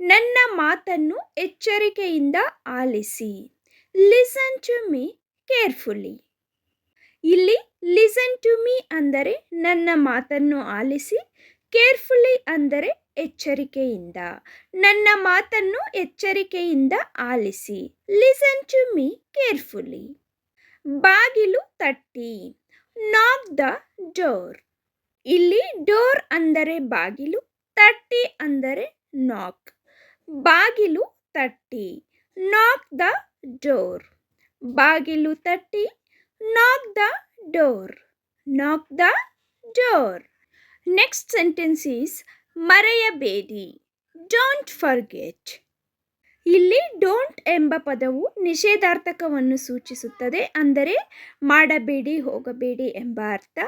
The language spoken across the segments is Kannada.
ನನ್ನ ಮಾತನ್ನು ಎಚ್ಚರಿಕೆಯಿಂದ ಆಲಿಸಿ. Listen to me carefully. ಇಲ್ಲಿ ಲಿಸನ್ ಟು ಮೀ ಅಂದರೆ ನನ್ನ ಮಾತನ್ನು ಆಲಿಸಿ, ಕೇರ್ಫುಲಿ ಅಂದರೆ ಎಚ್ಚರಿಕೆಯಿಂದ. ನನ್ನ ಮಾತನ್ನು ಎಚ್ಚರಿಕೆಯಿಂದ ಆಲಿಸಿ. Listen to me carefully. ಬಾಗಿಲು ತಟ್ಟಿ. Knock the door. ಇಲ್ಲಿ ಡೋರ್ ಅಂದರೆ ಬಾಗಿಲು, ತಟ್ಟಿ ಅಂದರೆ ನಾಕ್. ಬಾಗಿಲು ತಟ್ಟಿ. Knock the door. ಬಾಗಿಲು ತಟ್ಟಿ. Knock the door. Knock the door. Next sentence is ಮರೆಯಬೇಡಿ. Don't forget. ಇಲ್ಲಿ ಡೋಂಟ್ ಎಂಬ ಪದವು ನಿಷೇಧಾರ್ಥಕವನ್ನು ಸೂಚಿಸುತ್ತದೆ, ಅಂದರೆ ಮಾಡಬೇಡಿ, ಹೋಗಬೇಡಿ ಎಂಬ ಅರ್ಥ.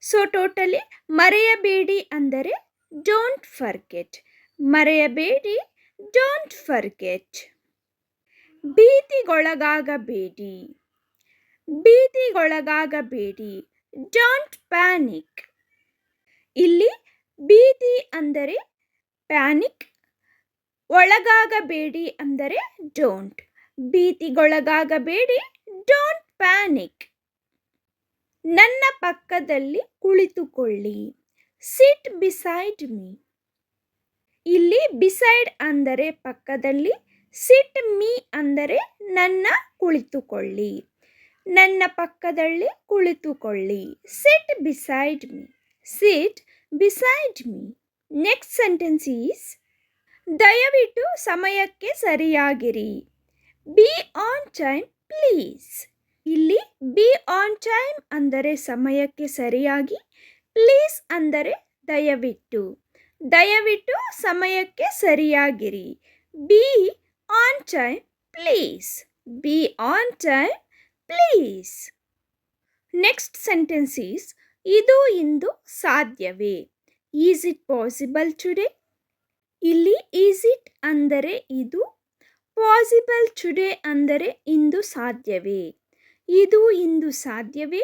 ಸೊ ಟೋಟಲಿ ಮರೆಯಬೇಡಿ ಅಂದರೆ ಡೋಂಟ್ ಫರ್ಗೆಟ್. ಮರೆಯಬೇಡಿ, ಡೋಂಟ್ ಫರ್ಗೆಟ್. ಭೀತಿಗೊಳಗಾಗಬೇಡಿ. ಭೀತಿಗೊಳಗಾಗಬೇಡಿ. Don't panic. ಇಲ್ಲಿ ಭೀತಿ ಅಂದರೆ ಪ್ಯಾನಿಕ್, ಒಳಗಾಗಬೇಡಿ ಅಂದರೆ ಡೋಂಟ್. ಭೀತಿಗೊಳಗಾಗಬೇಡಿ, don't panic. ನನ್ನ ಪಕ್ಕದಲ್ಲಿ ಕುಳಿತುಕೊಳ್ಳಿ. Sit beside me. ಇಲ್ಲಿ ಬಿಸೈಡ್ ಅಂದರೆ ಪಕ್ಕದಲ್ಲಿ, ಸಿಟ್ ಮೀ ಅಂದರೆ ನನ್ನ ಕುಳಿತುಕೊಳ್ಳಿ. ನನ್ನ ಪಕ್ಕದಲ್ಲಿ ಕುಳಿತುಕೊಳ್ಳಿ. Sit beside me. Sit beside me. Next sentence is ದಯವಿಟ್ಟು ಸಮಯಕ್ಕೆ ಸರಿಯಾಗಿರಿ. Be on time please. ಇಲ್ಲಿ ಬಿ ಆನ್ ಟೈಮ್ ಅಂದರೆ ಸಮಯಕ್ಕೆ ಸರಿಯಾಗಿ, ಪ್ಲೀಸ್ ಅಂದರೆ ದಯವಿಟ್ಟು. ದಯವಿಟ್ಟು ಸಮಯಕ್ಕೆ ಸರಿಯಾಗಿರಿ. Be on time please. Be on time please. Next sentence is ಇದು ಇಂದು ಸಾಧ್ಯವೇ. Is it possible today. ಇಲ್ಲಿ ಈಸ್ ಇಟ್ ಅಂದರೆ ಇದು, ಪಾಸಿಬಲ್ ಟುಡೇ ಅಂದರೆ ಇಂದು ಸಾಧ್ಯವೇ. ಇದು ಇಂದು ಸಾಧ್ಯವೇ.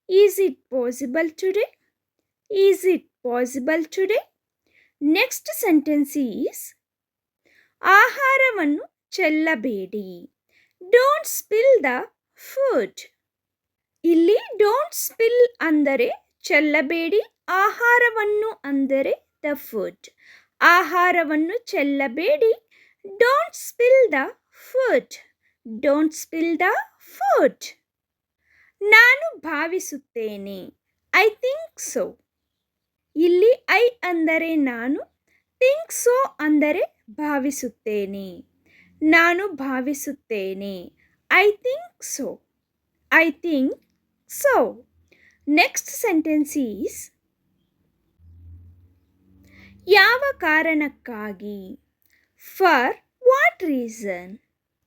Is it possible today. Is it possible today. Next sentence is ಆಹಾರವನ್ನು ಚೆಲ್ಲಬೇಡಿ. Don't spill the food. ಇಲ್ಲಿ ಡೋಂಟ್ ಸ್ಪಿಲ್ ಅಂದರೆ ಚೆಲ್ಲಬೇಡಿ, ಆಹಾರವನ್ನು ಅಂದರೆ ದ ಫುಡ್. ಆಹಾರವನ್ನು ಚೆಲ್ಲಬೇಡಿ. Don't spill the food. Don't spill the food. ನಾನು ಭಾವಿಸುತ್ತೇನೆ. I think so. ಇಲ್ಲಿ ಐ ಅಂದರೆ ನಾನು, ಥಿಂಕ್ ಸೋ ಅಂದರೆ ಭಾವಿಸುತ್ತೇನೆ. ನಾನು ಭಾವಿಸುತ್ತೇನೆ. I think so. I think so. Next sentence is ಯಾವ ಕಾರಣಕ್ಕಾಗಿ. For what reason.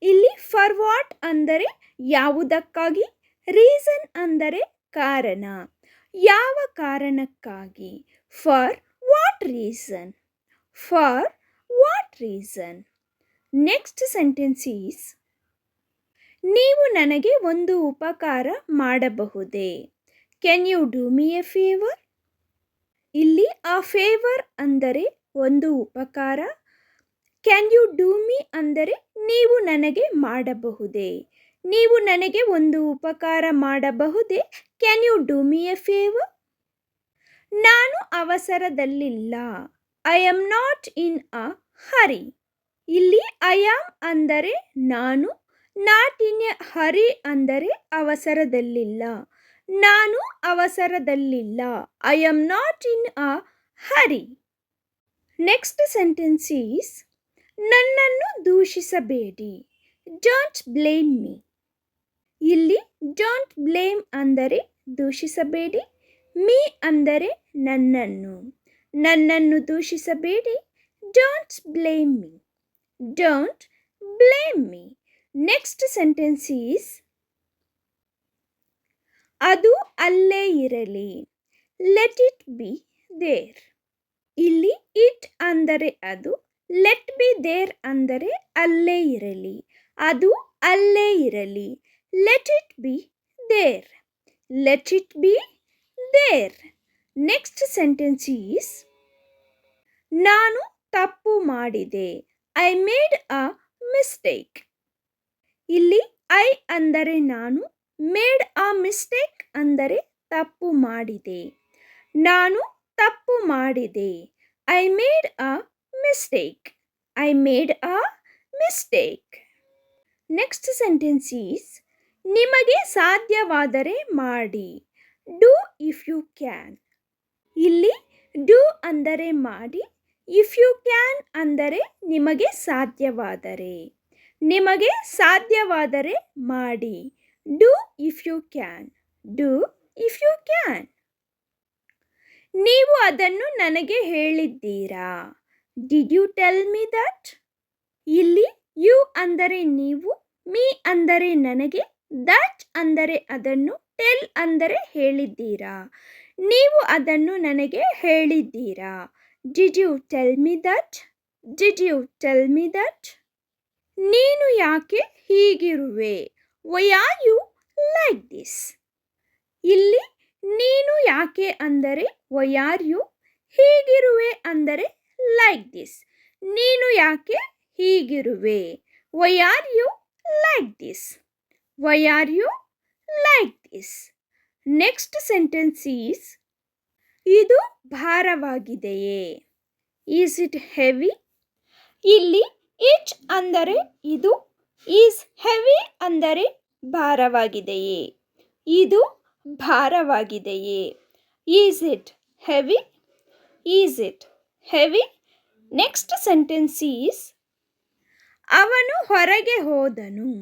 ಇಲ್ಲಿ ಫಾರ್ ವಾಟ್ ಅಂದರೆ ಯಾವುದಕ್ಕಾಗಿ, ರೀಸನ್ ಅಂದರೆ ಕಾರಣ. ಯಾವ ಕಾರಣಕ್ಕಾಗಿ. For what reason. For what reason. Next sentence is ನೀವು ನನಗೆ ಒಂದು ಉಪಕಾರ ಮಾಡಬಹುದೇ. Can you do me a favour. ಇಲ್ಲಿ ಆ ಫೇವರ್ ಅಂದರೆ ಒಂದು ಉಪಕಾರ, ಕ್ಯಾನ್ ಯು ಡೂ ಮೀ ಅಂದರೆ ನೀವು ನನಗೆ ಮಾಡಬಹುದೇ. ನೀವು ನನಗೆ ಒಂದು ಉಪಕಾರ ಮಾಡಬಹುದೇ. Can you do me a favour. ನಾನು ಅವಸರದಲ್ಲಿಲ್ಲ. I am not in a hurry. ಇಲ್ಲಿ ಐ ಆಮ್ ಅಂದರೆ ನಾನು, ನಾಟ್ ಇನ್ ಎ ಹರಿ ಅಂದರೆ ಅವಸರದಲ್ಲಿಲ್ಲ. ನಾನು ಅವಸರದಲ್ಲಿಲ್ಲ. I am not in a hurry. Next sentence is ನನ್ನನ್ನು ದೂಷಿಸಬೇಡಿ. Don't blame me. ಇಲ್ಲಿ ಡೋಂಟ್ ಬ್ಲೇಮ್ ಅಂದರೆ ದೂಷಿಸಬೇಡಿ, ಮೀ ಅಂದರೆ ನನ್ನನ್ನು. ನನ್ನನ್ನು ದೂಷಿಸಬೇಡಿ. Don't blame me. Don't blame me. Next sentence is ಅದು ಅಲ್ಲೇ ಇರಲಿ. Let it be there. ಇಲ್ಲಿ ಇಟ್ ಅಂದರೆ ಅದು, ಲೆಟ್ ಬಿ ದೇರ್ ಅಂದರೆ ಅಲ್ಲೇ ಇರಲಿ. ಅದು ಅಲ್ಲೇ ಇರಲಿ. Let it be there. Let it be there. Next sentence is ನಾನು ತಪ್ಪು ಮಾಡಿದೆ. I made a mistake. ಇಲ್ಲಿ ಐ ಅಂದರೆ ನಾನು, ಮೇಡ್ ಅ ಮಿಸ್ಟೇಕ್ ಅಂದರೆ ತಪ್ಪು ಮಾಡಿದೆ. ನಾನು ತಪ್ಪು ಮಾಡಿದೆ. I made a mistake. I made a mistake. Next sentence is ನಿಮಗೆ ಸಾಧ್ಯವಾದರೆ ಮಾಡಿ. Do if you can. ಇಲ್ಲಿ ಡೂ ಅಂದರೆ ಮಾಡಿ, ಇಫ್ ಯು ಕ್ಯಾನ್ ಅಂದರೆ ನಿಮಗೆ ಸಾಧ್ಯವಾದರೆ. ನಿಮಗೆ ಸಾಧ್ಯವಾದರೆ ಮಾಡಿ. Do if you can. Do if you can. ನೀವು ಅದನ್ನು ನನಗೆ ಹೇಳಿದ್ದೀರಾ. Did you tell me that. ಇಲ್ಲಿ ಯು ಅಂದರೆ ನೀವು, ಮೀ ಅಂದರೆ ನನಗೆ, ದಟ್ ಅಂದರೆ ಅದನ್ನು, ಟೆಲ್ ಅಂದರೆ ಹೇಳಿದ್ದೀರಾ. ನೀವು ಅದನ್ನು ನನಗೆ ಹೇಳಿದ್ದೀರಾ. Did you tell me that. Did you tell me that. ನೀನು ಯಾಕೆ ಹೀಗಿರುವೆ. Why are you like this. ಇಲ್ಲಿ ನೀನು ಯಾಕೆ ಅಂದರೆ ವೈ ಆರ್ ಯು, ಹೀಗಿರುವೆ ಅಂದರೆ ಲೈಕ್ ದಿಸ್. ನೀನು ಯಾಕೆ ಹೀಗಿರುವೆ. Why are you like this. Why are you like this. Next sentence is ಇದು ಭಾರವಾಗಿದೆಯೇ. Is it heavy. ಇಲ್ಲಿ ಇಟ್ ಅಂದರೆ ಇದು, ಈಸ್ ಹೆವಿ ಅಂದರೆ ಭಾರವಾಗಿದೆಯೇ. ಇದು ಭಾರವಾಗಿದೆಯೇ. Is it heavy. Is it heavy. Next sentence is ಅವನು ಹೊರಗೆ ಹೋದನು.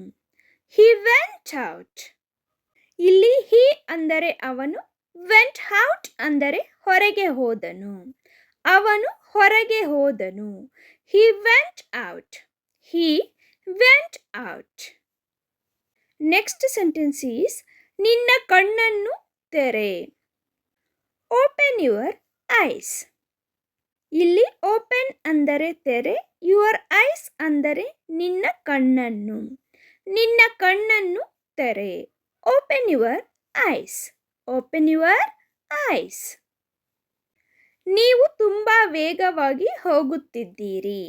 He went out. ಇಲ್ಲಿ ಹಿ ಅಂದರೆ ಅವನು, ವೆಂಟ್ ಔಟ್ ಅಂದರೆ ಹೊರಗೆ ಹೋದನು. ಅವನು ಹೊರಗೆ ಹೋದನು. He went out. He went out. Next sentence is ನಿನ್ನ ಕಣ್ಣನ್ನು ತೆರೆ. Open your ice. ಇಲ್ಲಿ ಓಪನ್ ಅಂದರೆ ತೆರೆ, ಯುವರ್ ಐಸ್ ಅಂದರೆ ನಿನ್ನ ಕಣ್ಣನ್ನು. ನಿನ್ನ ಕಣ್ಣನ್ನು ತೆರೆ. Open your eyes. Open your eyes. ನೀವು ತುಂಬ ವೇಗವಾಗಿ ಹೋಗುತ್ತಿದ್ದೀರಿ.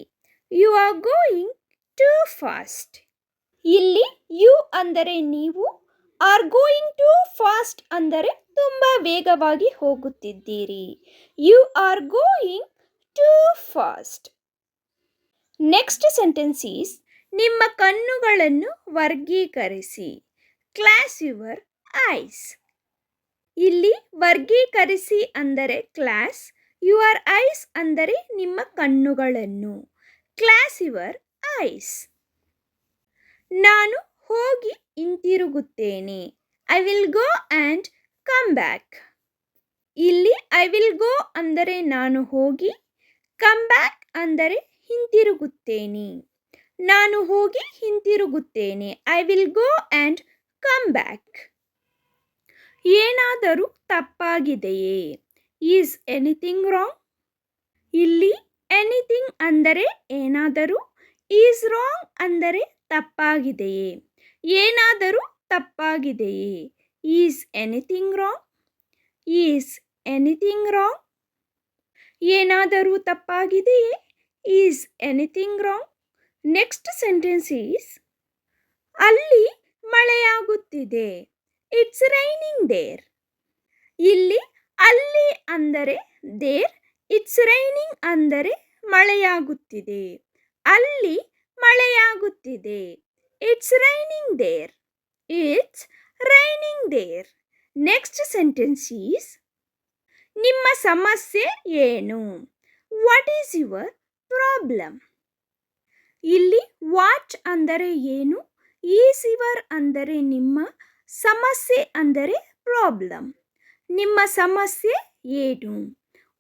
You are going too fast. ಇಲ್ಲಿ ಯು ಅಂದರೆ ನೀವು, ಆರ್ ಗೋಯಿಂಗ್ ಟೂ ಫಾಸ್ಟ್ ಅಂದರೆ ತುಂಬ ವೇಗವಾಗಿ ಹೋಗುತ್ತಿದ್ದೀರಿ. You are going too fast. Next sentence is ನಿಮ್ಮ ಕಣ್ಣುಗಳನ್ನು ವರ್ಗೀಕರಿಸಿ. Class your eyes. ಇಲ್ಲಿ ವರ್ಗೀಕರಿಸಿ ಅಂದರೆ ಕ್ಲಾಸ್, ಯುವರ್ ಐಸ್ ಅಂದರೆ ನಿಮ್ಮ ಕಣ್ಣುಗಳನ್ನು. Class your eyes. ನಾನು ಹೋಗಿ ಹಿಂತಿರುಗುತ್ತೇನೆ. I will go and come back. ಇಲ್ಲಿ ಐ ವಿಲ್ ಗೋ ಅಂದರೆ ನಾನು ಹೋಗಿ, ಕಮ್ ಬ್ಯಾಕ್ ಅಂದರೆ ಹಿಂತಿರುಗುತ್ತೇನೆ. ನಾನು ಹೋಗಿ ಹಿಂತಿರುಗುತ್ತೇನೆ. I will go and come back. ಏನಾದರೂ ತಪ್ಪಾಗಿದೆಯೇ. Is anything wrong. ಇಲ್ಲಿ ಎನಿಥಿಂಗ್ ಅಂದರೆ ಏನಾದರೂ, ಈಸ್ ರಾಂಗ್ ಅಂದರೆ ತಪ್ಪಾಗಿದೆಯೇ. ಏನಾದರೂ ತಪ್ಪಾಗಿದೆಯೇ. Is anything wrong. Is anything wrong. ಏನಾದರೂ ತಪ್ಪಾಗಿದೆಯೇ. Is anything wrong. Next sentence is ಅಲ್ಲಿ ಮಳೆಯಾಗುತ್ತಿದೆ. It's raining there. ಇಲ್ಲಿ ಅಲ್ಲಿ ಅಂದರೆ ದೇರ್, ಇಟ್ಸ್ ರೈನಿಂಗ್ ಅಂದರೆ ಮಳೆಯಾಗುತ್ತಿದೆ. ಅಲ್ಲಿ ಮಳೆಯಾಗುತ್ತಿದೆ. It's raining there. It's raining there. Next sentence is ನಿಮ್ಮ ಸಮಸ್ಯೆ ಏನು. What is your problem. ಇಲ್ಲಿ ವಾಟ್ ಅಂದರೆ ಏನು, ಈಸ್ ಯುವರ್ ಅಂದರೆ ನಿಮ್ಮ, ಸಮಸ್ಯೆ ಅಂದರೆ ಪ್ರಾಬ್ಲಮ್. ನಿಮ್ಮ ಸಮಸ್ಯೆ ಏನು.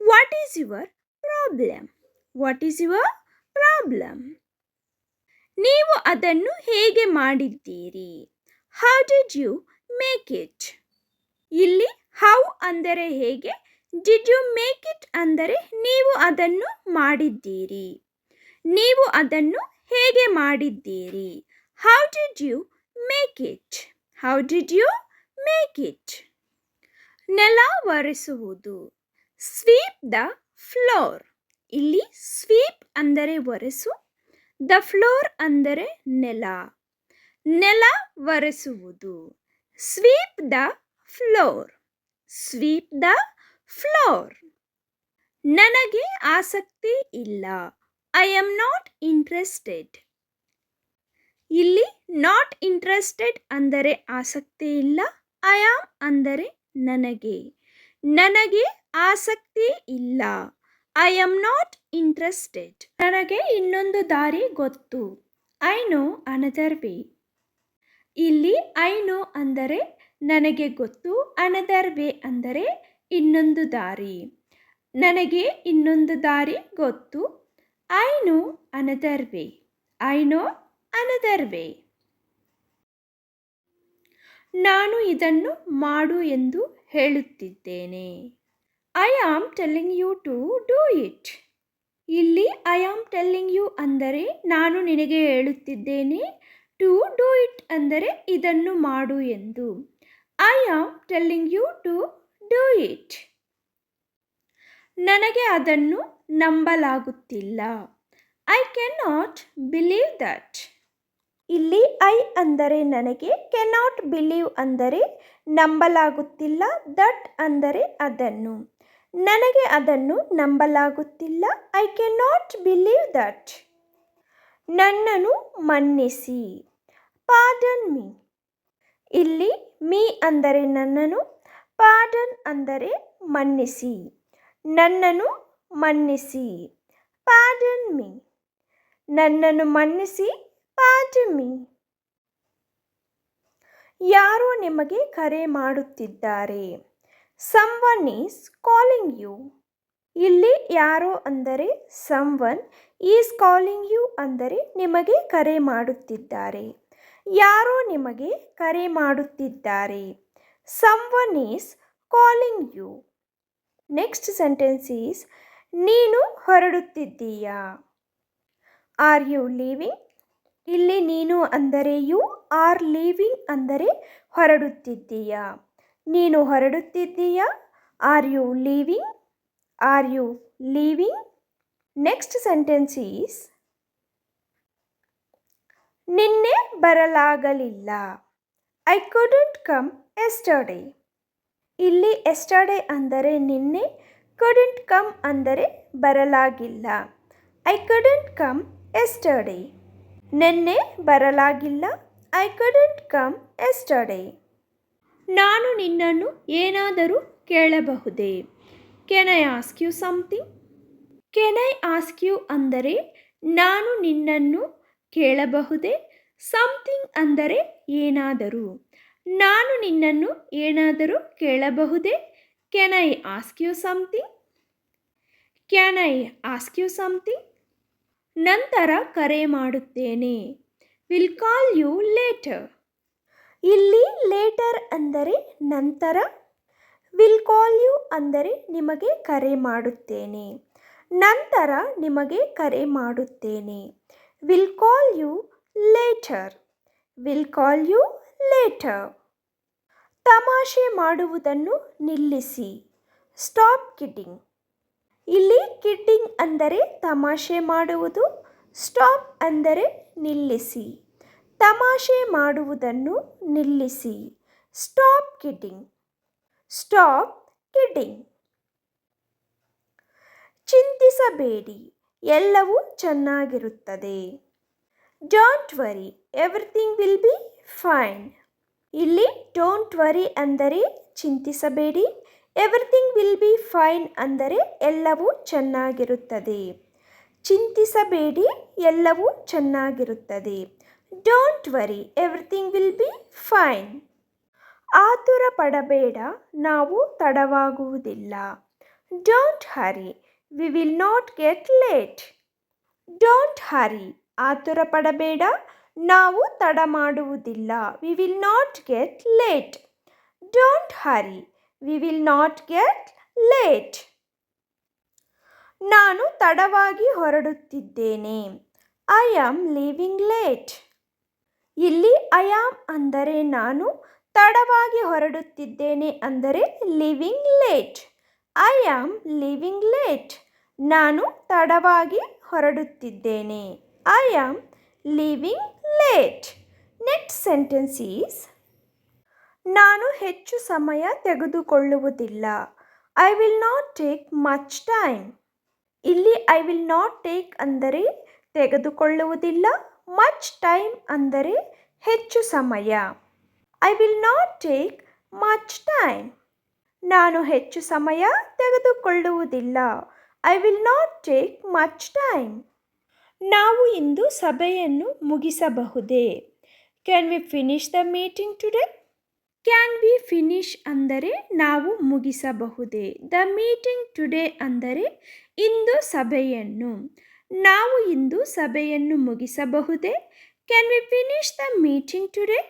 What is your problem. What is your problem. ನೀವು ಅದನ್ನು ಹೇಗೆ ಮಾಡಿದ್ದೀರಿ. How did you make it. ಇಲ್ಲಿ ಹೌ ಅಂದರೆ ಹೇಗೆ, ಡಿಡ್ ಯು ಮೇಕ್ ಇಟ್ ಅಂದರೆ ನೀವು ಅದನ್ನು ಮಾಡಿದ್ದೀರಿ. ನೀವು ಅದನ್ನು ಹೇಗೆ ಮಾಡಿದ್ದೀರಿ. How did you make it. How did you make it. ನೆಲ ಒರೆಸುವುದು. Sweep the floor. ಇಲ್ಲಿ ಸ್ವೀಪ್ ಅಂದರೆ ಒರೆಸು, ದ ಫ್ಲೋರ್ ಅಂದರೆ ನೆಲ. ನೆಲ ಒರೆಸುವುದು. Sweep the floor. Sweep the floor. ನನಗೆ ಆಸಕ್ತಿ ಇಲ್ಲ. I am not interested. ಇಲ್ಲಿ ನಾಟ್ ಇಂಟ್ರೆಸ್ಟೆಡ್ ಅಂದರೆ ಆಸಕ್ತಿ ಇಲ್ಲ. ಐ ಆಮ್ ಅಂದರೆ ನನಗೆ. ನನಗೆ ಆಸಕ್ತಿ ಇಲ್ಲ. I am not interested. ನನಗೆ ಇನ್ನೊಂದು ದಾರಿ ಗೊತ್ತು. I know another way. ಇಲ್ಲಿ ಐ ನೋ ಅಂದರೆ ನನಗೆ ಗೊತ್ತು. ಅನದರ್ ವೇ ಅಂದರೆ ಇನ್ನೊಂದು ದಾರಿ. ನನಗೆ ಇನ್ನೊಂದು ದಾರಿ ಗೊತ್ತು. I know another way. I know another way. ನಾನು ಇದನ್ನು ಮಾಡು ಎಂದು ಹೇಳುತ್ತಿದ್ದೇನೆ. I am telling you to do it. ಇಲ್ಲಿ ಐ ಆಮ್ ಟೆಲ್ಲಿಂಗ್ ಯು ಅಂದರೆ ನಾನು ನಿನಗೆ ಹೇಳುತ್ತಿದ್ದೇನೆ. ಟು ಡೂ ಇಟ್ ಅಂದರೆ ಇದನ್ನು ಮಾಡು ಎಂದು. I am telling you to do it. ನನಗೆ ಅದನ್ನು ನಂಬಲಾಗುತ್ತಿಲ್ಲ. I cannot believe that. ಇಲ್ಲಿ ಐ ಅಂದರೆ ನನಗೆ, ಕೆನಾಟ್ ಬಿಲೀವ್ ಅಂದರೆ ನಂಬಲಾಗುತ್ತಿಲ್ಲ, ದಟ್ ಅಂದರೆ ಅದನ್ನು. ನನಗೆ ಅದನ್ನು ನಂಬಲಾಗುತ್ತಿಲ್ಲ. I cannot believe that. ನನ್ನನ್ನು ಮನ್ನಿಸಿ. Pardon me. ಇಲ್ಲಿ ಮೀ ಅಂದರೆ ನನ್ನನ್ನು, ಪಾರ್ಡನ್ ಅಂದರೆ ಮನ್ನಿಸಿ. ನನ್ನನ್ನು ಮನ್ನಿಸಿ. Pardon me. ನನ್ನನ್ನು ಮನ್ನಿಸಿ. Pardon me. ಯಾರೋ ನಿಮಗೆ ಕರೆ ಮಾಡುತ್ತಿದ್ದಾರೆ. Someone is calling you. ಇಲ್ಲಿ ಯಾರೋ ಅಂದರೆ ಸಮ್ವನ್, ಈಸ್ ಕಾಲಿಂಗ್ ಯು ಅಂದರೆ ನಿಮಗೆ ಕರೆ ಮಾಡುತ್ತಿದ್ದಾರೆ. ಯಾರೋ ನಿಮಗೆ ಕರೆ ಮಾಡುತ್ತಿದ್ದಾರೆ. Someone is calling you. Next sentence is ನೀನು ಹೊರಡುತ್ತಿದ್ದೀಯಾ. Are you living. ಇಲ್ಲಿ ನೀನು ಅಂದರೆ ಯು, ಆರ್ ಲೀವಿಂಗ್ ಅಂದರೆ ಹೊರಡುತ್ತಿದ್ದೀಯಾ. ನೀನು ಹೊರಡುತ್ತಿದ್ದೀಯಾ. Are you leaving. Are you leaving. Next sentence is ನಿನ್ನೆ ಬರಲಾಗಲಿಲ್ಲ. I couldn't come yesterday. ಇಲ್ಲಿ ಎಸ್ಟರ್ಡೇ ಅಂದರೆ ನಿನ್ನೆ, ಕುಡಂಟ್ ಕಮ್ ಅಂದರೆ ಬರಲಾಗಿಲ್ಲ. I couldn't come yesterday. ನಿನ್ನೆ ಬರಲಾಗಿಲ್ಲ. I couldn't come yesterday. ನಾನು ನಿನ್ನನ್ನು ಏನಾದರೂ ಕೇಳಬಹುದೇ. Can I ask you something. Can I ask you ಅಂದರೆ ನಾನು ನಿನ್ನನ್ನು ಕೇಳಬಹುದೇ. ಸಮಥಿಂಗ್ ಅಂದರೆ ಏನಾದರೂ. ನಾನು ನಿನ್ನನ್ನು ಏನಾದರೂ ಕೇಳಬಹುದೇ. Can I ask you something. Can I ask you something. ನಂತರ ಕರೆ ಮಾಡುತ್ತೇನೆ. Will call you later. ಇಲ್ಲಿ ಲೇಟರ್ ಅಂದರೆ ನಂತರ. ವಿಲ್ ಕಾಲ್ ಯು ಅಂದರೆ ನಿಮಗೆ ಕರೆ ಮಾಡುತ್ತೇನೆ. ನಂತರ ನಿಮಗೆ ಕರೆ ಮಾಡುತ್ತೇನೆ. Will call you later. Will call you later. ತಮಾಷೆ ಮಾಡುವುದನ್ನು ನಿಲ್ಲಿಸಿ. Stop kidding. ಇಲ್ಲಿ ಕಿಡ್ಡಿಂಗ್ ಅಂದರೆ ತಮಾಷೆ ಮಾಡುವುದು. ಸ್ಟಾಪ್ ಅಂದರೆ ನಿಲ್ಲಿಸಿ. ತಮಾಷೆ ಮಾಡುವುದನ್ನು ನಿಲ್ಲಿಸಿ. Stop kidding. Stop kidding. ಚಿಂತಿಸಬೇಡಿ, ಎಲ್ಲವೂ ಚೆನ್ನಾಗಿರುತ್ತದೆ. Don't worry, everything will be fine. ಇಲ್ಲಿ ಡೋಂಟ್ ವರಿ ಅಂದರೆ ಚಿಂತಿಸಬೇಡಿ. ಎವ್ರಿಥಿಂಗ್ ವಿಲ್ ಬಿ ಫೈನ್ ಅಂದರೆ ಎಲ್ಲವೂ ಚೆನ್ನಾಗಿರುತ್ತದೆ. ಚಿಂತಿಸಬೇಡಿ, ಎಲ್ಲವೂ ಚೆನ್ನಾಗಿರುತ್ತದೆ. Don't worry, everything will be fine. ಆತುರ ಪಡಬೇಡ, ನಾವು ತಡವಾಗುವುದಿಲ್ಲ. Don't hurry, we will not get late. Don't hurry, ಆತುರ ಪಡಬೇಡ, ನಾವು ತಡ ಮಾಡುವುದಿಲ್ಲ. We will not get late. Don't hurry, we will not get late. ನಾನು ತಡವಾಗಿ ಹೊರಡುತ್ತಿದ್ದೇನೆ. I am leaving late. ಇಲ್ಲಿ ಐ ಆಮ್ ಅಂದರೆ ನಾನು, ತಡವಾಗಿ ಹೊರಡುತ್ತಿದ್ದೇನೆ ಅಂದರೆ leaving late. I am leaving late. ನಾನು ತಡವಾಗಿ ಹೊರಡುತ್ತಿದ್ದೇನೆ. I am leaving late. Next sentence is ನಾನು ಹೆಚ್ಚು ಸಮಯ ತೆಗೆದುಕೊಳ್ಳುವುದಿಲ್ಲ. I will not take much time. ಇಲ್ಲಿ ಐ ವಿಲ್ ನಾಟ್ ಟೇಕ್ ಅಂದರೆ ತೆಗೆದುಕೊಳ್ಳುವುದಿಲ್ಲ, ಮಚ್ ಟೈಮ್ ಅಂದರೆ ಹೆಚ್ಚು ಸಮಯ. I will not take much time. ನಾನು ಹೆಚ್ಚು ಸಮಯ ತೆಗೆದುಕೊಳ್ಳುವುದಿಲ್ಲ. I will not take much time. ನಾವು ಇಂದು ಸಭೆಯನ್ನು ಮುಗಿಸಬಹುದೇ? Can we finish the meeting today? Can we finish ಅಂದರೆ ನಾವು ಮುಗಿಸಬಹುದೇ. ದ ಮೀಟಿಂಗ್ ಟುಡೇ ಅಂದರೆ ಇಂದು ಸಭೆಯನ್ನು. ನಾವು ಇಂದು ಸಭೆಯನ್ನು ಮುಗಿಸಬಹುದೇ? Can we finish the meeting today?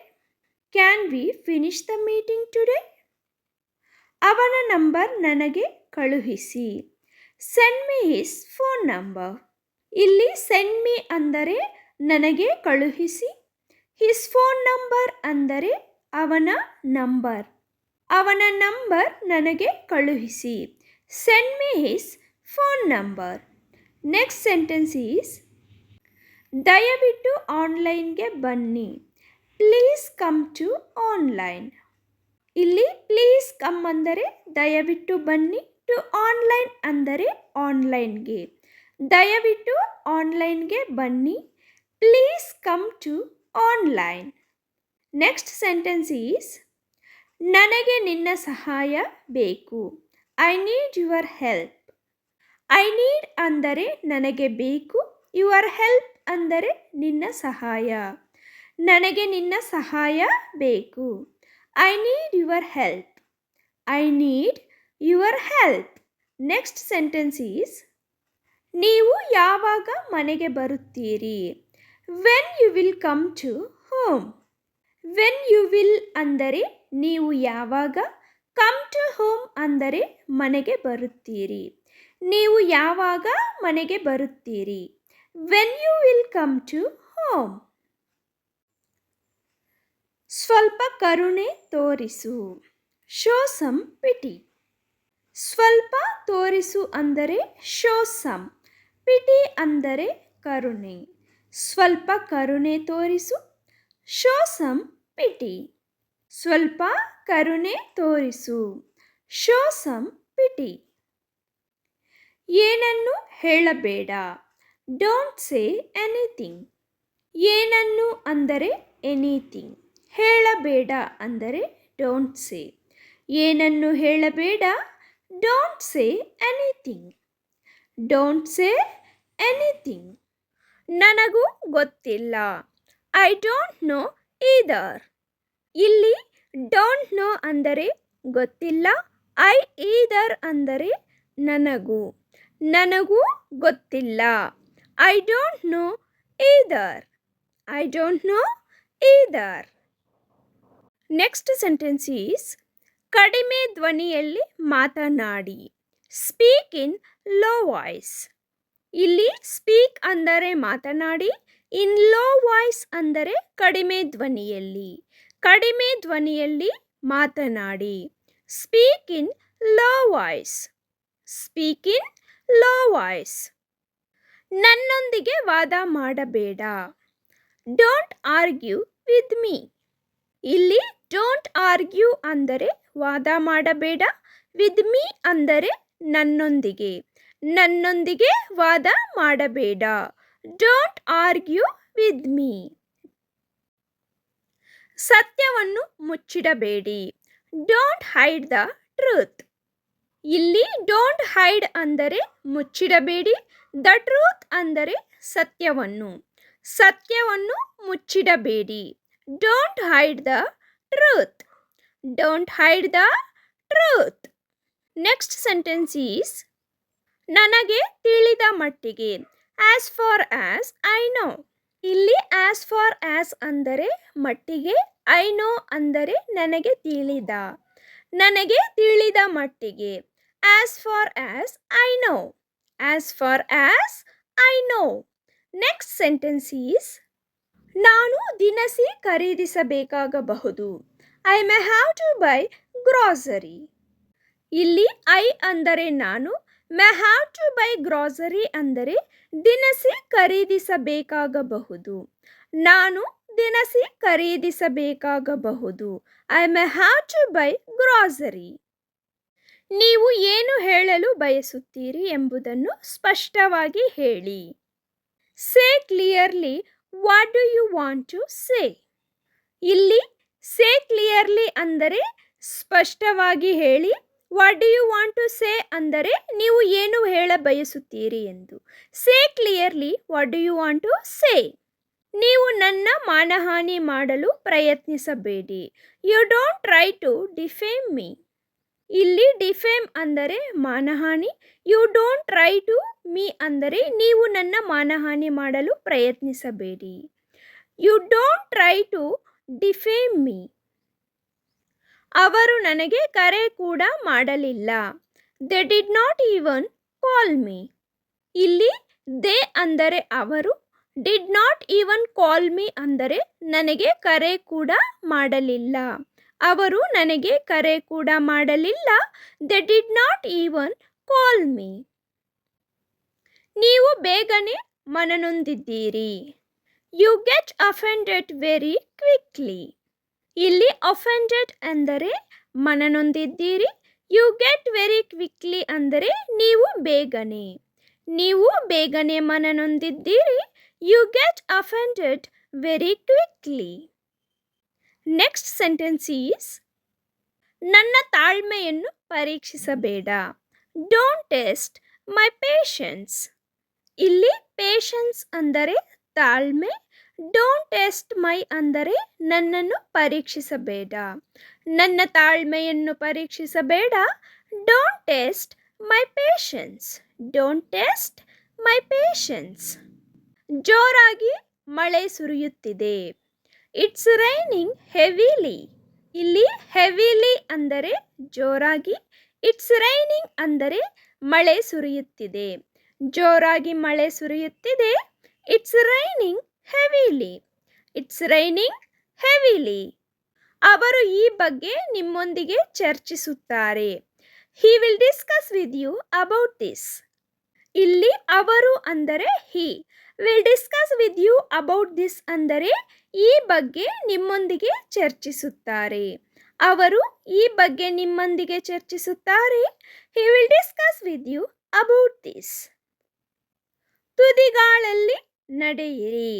Can we finish the meeting today? ಅವನ ನಂಬರ್ ನನಗೆ ಕಳುಹಿಸಿ. Send me his phone number. ಇಲ್ಲಿ ಸೆಂಡ್ ಮಿ ಅಂದರೆ ನನಗೆ ಕಳುಹಿಸಿ. ಹಿಸ್ ಫೋನ್ ನಂಬರ್ ಅಂದರೆ ಅವನ ನಂಬರ್. ಅವನ ನಂಬರ್ ನನಗೆ ಕಳುಹಿಸಿ. Send me his phone number. Next sentence is ದಯವಿಟ್ಟು ಆನ್ಲೈನ್ಗೆ ಬನ್ನಿ. Please come to online. ಇಲ್ಲಿ ಪ್ಲೀಸ್ ಕಮ್ ಅಂದರೆ ದಯವಿಟ್ಟು ಬನ್ನಿ. ಟು ಆನ್ಲೈನ್ ಅಂದರೆ ಆನ್ಲೈನ್ಗೆ. ದಯವಿಟ್ಟು ಆನ್ಲೈನ್ಗೆ ಬನ್ನಿ. Please come to online. Next sentence is ನನಗೆ ನಿನ್ನ ಸಹಾಯ ಬೇಕು. I need your help. I need ಅಂದರೆ ನನಗೆ ಬೇಕು. ಯುವರ್ ಹೆಲ್ಪ್ ಅಂದರೆ ನಿನ್ನ ಸಹಾಯ. ನನಗೆ ನಿನ್ನ ಸಹಾಯ ಬೇಕು. I need your help. I need your help. Next sentence is ನೀವು ಯಾವಾಗ ಮನೆಗೆ ಬರುತ್ತೀರಿ? When you will come to home. When you will ಅಂದರೆ ನೀವು ಯಾವಾಗ, ಕಮ್ ಟು ಹೋಮ್ ಅಂದರೆ ಮನೆಗೆ ಬರುತ್ತೀರಿ. ನೀವು ಯಾವಾಗ ಮನೆಗೆ ಬರುತ್ತೀರಿ? When you will come to home. ಸ್ವಲ್ಪ ಕರುಣೆ ತೋರಿಸು. Show some pity. ಸ್ವಲ್ಪ ತೋರಿಸು ಅಂದರೆ ಶೋ ಸಮ್. ಪಿಟಿ ಅಂದರೆ ಕರುಣೆ. ಸ್ವಲ್ಪ ಕರುಣೆ ತೋರಿಸು. Show some pity. ಸ್ವಲ್ಪ ಕರುಣೆ ತೋರಿಸು. Show some pity. ಏನನ್ನು ಹೇಳಬೇಡ. Don't say anything. ಏನನ್ನು ಅಂದರೆ ಎನಿಥಿಂಗ್. ಹೇಳಬೇಡ ಅಂದರೆ ಡೋಂಟ್ ಸೇ. ಏನನ್ನು ಹೇಳಬೇಡ. Don't say anything. Don't say anything. ನನಗೂ ಗೊತ್ತಿಲ್ಲ. I don't know either. ಇಲ್ಲಿ ಡೋಂಟ್ ನೋ ಅಂದರೆ ಗೊತ್ತಿಲ್ಲ. ಐ ಈದರ್ ಅಂದರೆ ನನಗೂ. ನನಗೂ ಗೊತ್ತಿಲ್ಲ. I don't know either. I don't know either. Next sentence is ಕಡಿಮೆ ಧ್ವನಿಯಲ್ಲಿ ಮಾತನಾಡಿ. Speak in low voice. ಇಲ್ಲಿ ಸ್ಪೀಕ್ ಅಂದರೆ ಮಾತನಾಡಿ. ಇನ್ ಲೋ ವಾಯ್ಸ್ ಅಂದರೆ ಕಡಿಮೆ ಧ್ವನಿಯಲ್ಲಿ. ಕಡಿಮೆ ಧ್ವನಿಯಲ್ಲಿ ಮಾತನಾಡಿ. Speak in low voice. Speak in low voice. ನನ್ನೊಂದಿಗೆ ವಾದ ಮಾಡಬೇಡ. Don't argue with me. ಇಲ್ಲಿ ಡೋಂಟ್ ಆರ್ಗ್ಯೂ ಅಂದರೆ ವಾದ ಮಾಡಬೇಡ. ವಿತ್ ಮೀ ಅಂದರೆ ನನ್ನೊಂದಿಗೆ. ನನ್ನೊಂದಿಗೆ ವಾದ ಮಾಡಬೇಡ. Don't argue with me. ಸತ್ಯವನ್ನು ಮುಚ್ಚಿಡಬೇಡಿ. Don't hide the truth. ಇಲ್ಲಿ ಡೋಂಟ್ ಹೈಡ್ ಅಂದರೆ ಮುಚ್ಚಿಡಬೇಡಿ. ದ ಟ್ರೂತ್ ಅಂದರೆ ಸತ್ಯವನ್ನು. ಸತ್ಯವನ್ನು ಮುಚ್ಚಿಡಬೇಡಿ. Don't hide the truth. Don't hide the truth. Next sentence is ನನಗೆ ತಿಳಿದ ಮಟ್ಟಿಗೆ. As far as I know. ಇಲ್ಲಿ ಆಸ್ ಫಾರ್ ಆಸ್ ಅಂದರೆ ಮಟ್ಟಿಗೆ. ಐ ನೋ ಅಂದರೆ ನನಗೆ ತಿಳಿದ. ನನಗೆ ತಿಳಿದ ಮಟ್ಟಿಗೆ. As far as I know. As far as I know. Next sentence is ನಾನು ದಿನಸಿ ಖರೀದಿಸಬೇಕಾಗಬಹುದು. I may have to buy grocery. ಇಲ್ಲಿ ಐ ಅಂದರೆ ನಾನು. Might have to buy grocery ಅಂದರೆ ದಿನಸಿ ಖರೀದಿಸಬೇಕಾಗಬಹುದು. ನಾನು ದಿನಸಿ ಖರೀದಿಸಬೇಕಾಗಬಹುದು. I might have to buy grocery. ನೀವು ಏನು ಹೇಳಲು ಬಯಸುತ್ತೀರಿ ಎಂಬುದನ್ನು ಸ್ಪಷ್ಟವಾಗಿ ಹೇಳಿ. Say clearly what do you want to say. ಇಲ್ಲಿ ಸೇ ಕ್ಲಿಯರ್ಲಿ ಅಂದರೆ ಸ್ಪಷ್ಟವಾಗಿ ಹೇಳಿ. What do you want to say ಅಂದರೆ ನೀವು ಏನು ಹೇಳ ಬಯಸುತ್ತೀರಿ ಎಂದು. Say clearly what do you want to say. ನೀವು ನನ್ನ ಮಾನಹಾನಿ ಮಾಡಲು ಪ್ರಯತ್ನಿಸಬೇಡಿ. You don't try to defame me. ಇಲ್ಲಿ ಡಿಫೇಮ್ ಅಂದರೆ ಮಾನಹಾನಿ. You don't try to me ಅಂದರೆ ನೀವು ನನ್ನ ಮಾನಹಾನಿ ಮಾಡಲು ಪ್ರಯತ್ನಿಸಬೇಡಿ. You don't try to defame me. ಅವರು ನನಗೆ ಕರೆ ಕೂಡ ಮಾಡಲಿಲ್ಲ. They did not even call me. ಇಲ್ಲಿ ದೇ ಅಂದರೆ ಅವರು, did not even call me ಅಂದರೆ ನನಗೆ ಕರೆ ಕೂಡ ಮಾಡಲಿಲ್ಲ. ಅವರು ನನಗೆ ಕರೆ ಕೂಡ ಮಾಡಲಿಲ್ಲ. They did not even call me. ನೀವು ಬೇಗನೆ ಮನನೊಂದಿದ್ದೀರಿ. You get offended very quickly. ಇಲ್ಲಿ ಅಫೆಂಡೆಡ್ ಅಂದರೆ ಮನನೊಂದಿದ್ದೀರಿ. ಯು ಗೆಟ್ ವೆರಿ ಕ್ವಿಕ್ಲಿ ಅಂದರೆ ನೀವು ಬೇಗನೆ. ನೀವು ಬೇಗನೆ ಮನನೊಂದಿದ್ದೀರಿ. You get offended very quickly. Next sentence is ನನ್ನ ತಾಳ್ಮೆಯನ್ನು ಪರೀಕ್ಷಿಸಬೇಡ. Don't test my patience. ಇಲ್ಲಿ ಪೇಷನ್ಸ್ ಅಂದರೆ ತಾಳ್ಮೆ. ಡೋಂಟ್ ಟೆಸ್ಟ್ ಮೈ ಅಂದರೆ ನನ್ನನ್ನು ಪರೀಕ್ಷಿಸಬೇಡ. ನನ್ನ ತಾಳ್ಮೆಯನ್ನು ಪರೀಕ್ಷಿಸಬೇಡ. Don't test my patience. Don't test my patience. ಜೋರಾಗಿ ಮಳೆ ಸುರಿಯುತ್ತಿದೆ. It's raining heavily. ಇಲ್ಲಿ ಹೆವಿಲಿ ಅಂದರೆ ಜೋರಾಗಿ. ಇಟ್ಸ್ ರೈನಿಂಗ್ ಅಂದರೆ ಮಳೆ ಸುರಿಯುತ್ತಿದೆ. ಜೋರಾಗಿ ಮಳೆ ಸುರಿಯುತ್ತಿದೆ. It's raining heavily. It's raining heavily. ಅವರು ಈ ಬಗ್ಗೆ ನಿಮ್ಮೊಂದಿಗೆ ಚರ್ಚಿಸುತ್ತಾರೆ. He will discuss with you about this. ಇಲ್ಲಿ ಅವರು ಅಂದರೆ he. Will discuss with you about this ಅಂದರೆ ಈ ಬಗ್ಗೆ ನಿಮ್ಮೊಂದಿಗೆ ಚರ್ಚಿಸುತ್ತಾರೆ. ಅವರು ಈ ಬಗ್ಗೆ ನಿಮ್ಮೊಂದಿಗೆ ಚರ್ಚಿಸುತ್ತಾರೆ. He will discuss with you about this. ತುದಿಗಾಲಲ್ಲಿ ನಡೆಯಿರಿ.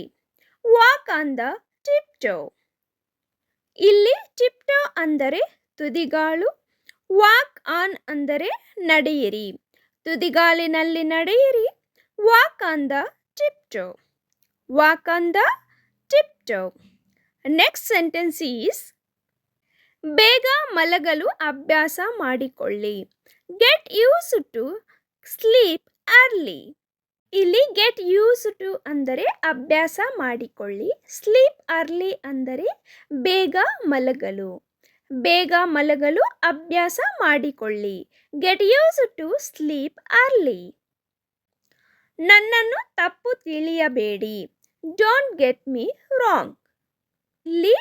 ವಾಕ್ ಆನ್ ದ ಟಿಪ್ ಟೋ. ಇಲ್ಲಿ ಟಿಪ್ ಟೋ ಅಂದರೆ ತುದಿಗಾಲು. ವಾಕ್ ಆನ್ ಅಂದರೆ ನಡೆಯಿರಿ. ತುದಿಗಾಲಿನಲ್ಲಿ ನಡೆಯಿರಿ. Walk on the tip toe. Walk on the tip toe. Next sentence is ಬೇಗ ಮಲಗಲು ಅಭ್ಯಾಸ ಮಾಡಿಕೊಳ್ಳಿ. Get used to sleep early. ಇಲ್ಲಿ ಗೆಟ್ ಯೂಸ್ಡ್ ಟು ಅಂದರೆ ಅಭ್ಯಾಸ ಮಾಡಿಕೊಳ್ಳಿ. ಸ್ಲೀಪ್ ಅರ್ಲಿ ಅಂದರೆ ಬೇಗ ಮಲಗಲು. ಬೇಗ ಮಲಗಲು ಅಭ್ಯಾಸ ಮಾಡಿಕೊಳ್ಳಿ. Get used to sleep early. ನನ್ನನ್ನು ತಪ್ಪು ತಿಳಿಯಬೇಡಿ. Don't get me wrong. ಇಲ್ಲಿ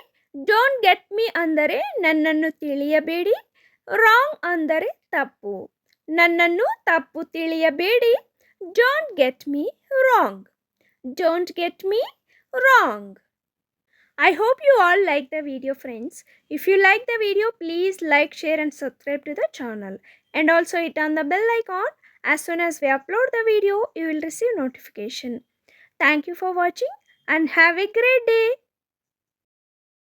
ಡೋಂಟ್ ಗೆಟ್ ಮೀ ಅಂದರೆ ನನ್ನನ್ನು ತಿಳಿಯಬೇಡಿ. ರಾಂಗ್ ಅಂದರೆ ತಪ್ಪು. ನನ್ನನ್ನು ತಪ್ಪು ತಿಳಿಯಬೇಡಿ. Don't get me wrong. Don't get me wrong. I hope you all like the video, friends. If you like the video, please like, share and subscribe to the channel. And also hit on the bell icon. As soon as we upload the video, you will receive notification. Thank you for watching and have a great day.